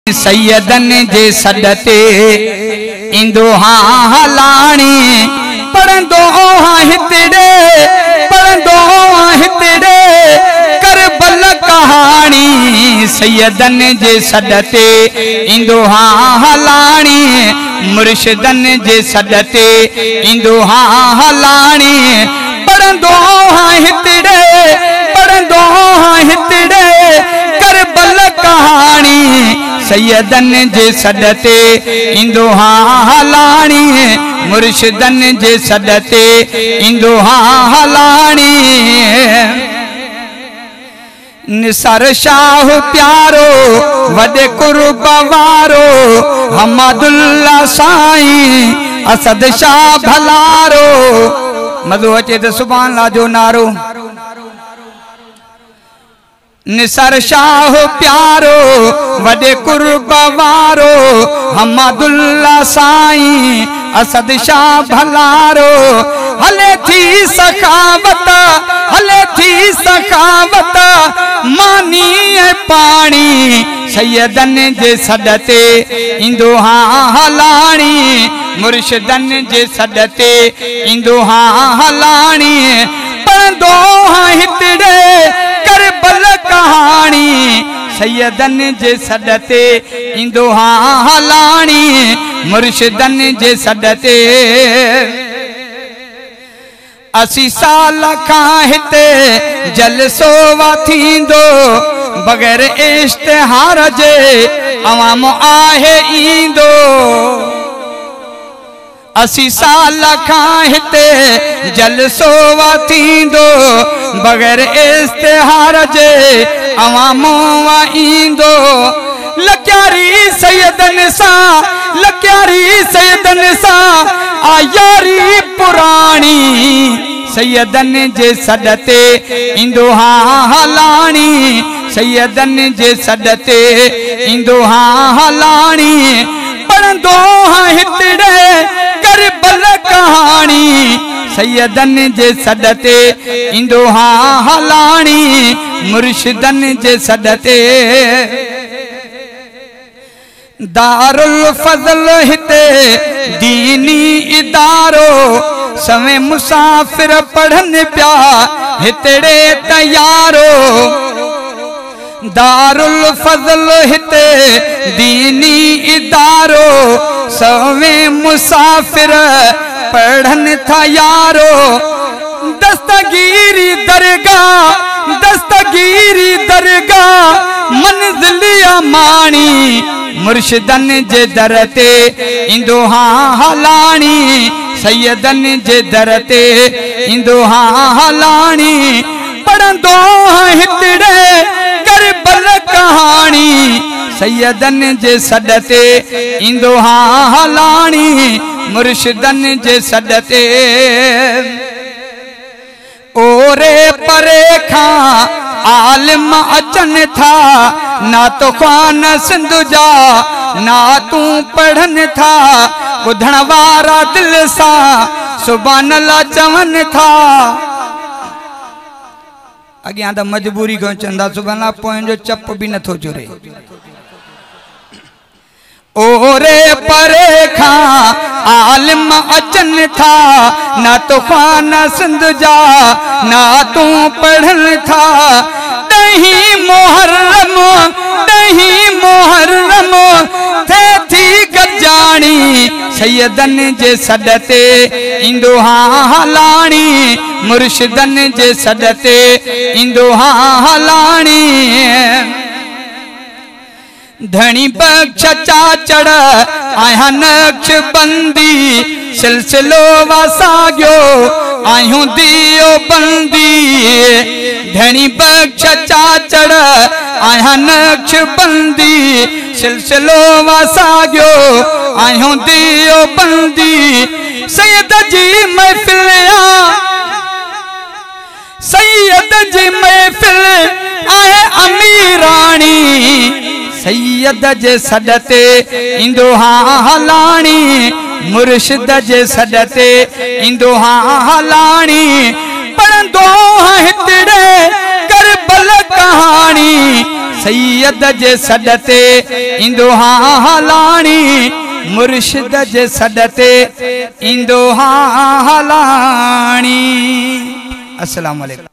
सैयदन जे सदते इंदो हाँ हलाणी पढ़ंदो हाँ हितड़े पढ़ंदो हाँ हितड़े करबल कहानी सैयदन जे सदते इंदो हाँ हलाणी मुर्शिदन जे सदते इंदो हाँ हलाणी पढ़ंदो हाँ हितड़े पढ़ंदो हाँ हितड़े करबल कहानी सैयदन जे सदते इंदो हाँ हलाणी मुर्शिदन जे सदते इंदो हाँ हलाणी निसार शाह प्यारो वडे कुर्ब वारो हमादुल्ला साईं असद शाह भलारो मधु अचे तो सुभान अल्लाह जो नारो निसार शाह प्यारो वडे कुर्ब वारो हमादुल्ला साईं असद शाह भलारो हले थी सखावत मानी पानी सैयदन जे सदते इंदो हाँ हलाणी मुर्शिदन जे सदते इंदो हाँ हलाणी पढ़ंदो हाँ हितड़े करबल कहानी सैयदन जे सदते इंदो हाँ हलाणी मुर्शिदन जे सदते असी साल खां हिते जलसो थींदो बगैर इश्तिहार जे अवाम आहे ईंदो असी साल खां हिते जलसो थींदो बगैर इश्तिहार जे अवाम ईंदो लक्यारी सैयदन सां आयारी पुराणी सैयदन जे सदते इंदो हाँ हलाणी सैयदन जे सदते इंदो हाँ हलाणी पढ़ंदो हाँ हितड़े करबल कहानी सैयदन जे सदते इंदो हाँ हलाणी मुर्शिदन जे सदते दारुल फजल हिते दीनी इदारो सवे मुसाफिर पढ़न प्या हितड़े तैयारो दारुल फजल हिते दीनी इदारो सवे मुसाफिर पढ़न था यारो दस्तगीरी दरगाह मंजिलिया माणी मुर्शिदन जे दरते इंदो हाँ हलाणी सैयदन जे दरते इंदो हाँ हलाणी पढ़ंदो हाँ हितड़े करबल कहानी सैयदन जे सदते इंदो हाँ हलाणी मुर्शिदन जे सदते ओरे परे खां आलिम अचन था ना तो ख्वान सिंध जा ना तू पढ़न था ॿुधण वारा दिल सां सुभान अल्लाह चवन था अॻियां त मजबूरी खां चवंदा सुभान अल्लाह पोइ जो चप बि नथो चुरे ओरे परे खां आलिम अचन था ना तो ख्वान सिंध जा ना तू पढ़न था दही मुहर्रम थे थी गजानी सैयदन जे सदते इंदो हाँ हलाणी मुर्शिदन जे सदते इंदो हाँ हलाणी धनी बख्श चाचड़ आया नक्श बंदी सिलसिलो वसाग्यो आयूं दियो बंदी धनी बख्श चाचड़ आया नक्श बंदी सिलसिलो वसाग्यो आयूं दियो बंदी सैयद जी महफिल आहे अमीराणी सैयद जे सदते इंदो हाँ हलाणी मुर्शिद जे सदते इंदो हाँ हलाणी पढ़ंदो हाँ हितड़े करबल कहानी सैयद जे सडते इंदो हाँ हलाणी मुर्शिद जे सडते इंदो हाँ हलाणी। अस्सलाम वालेकुम।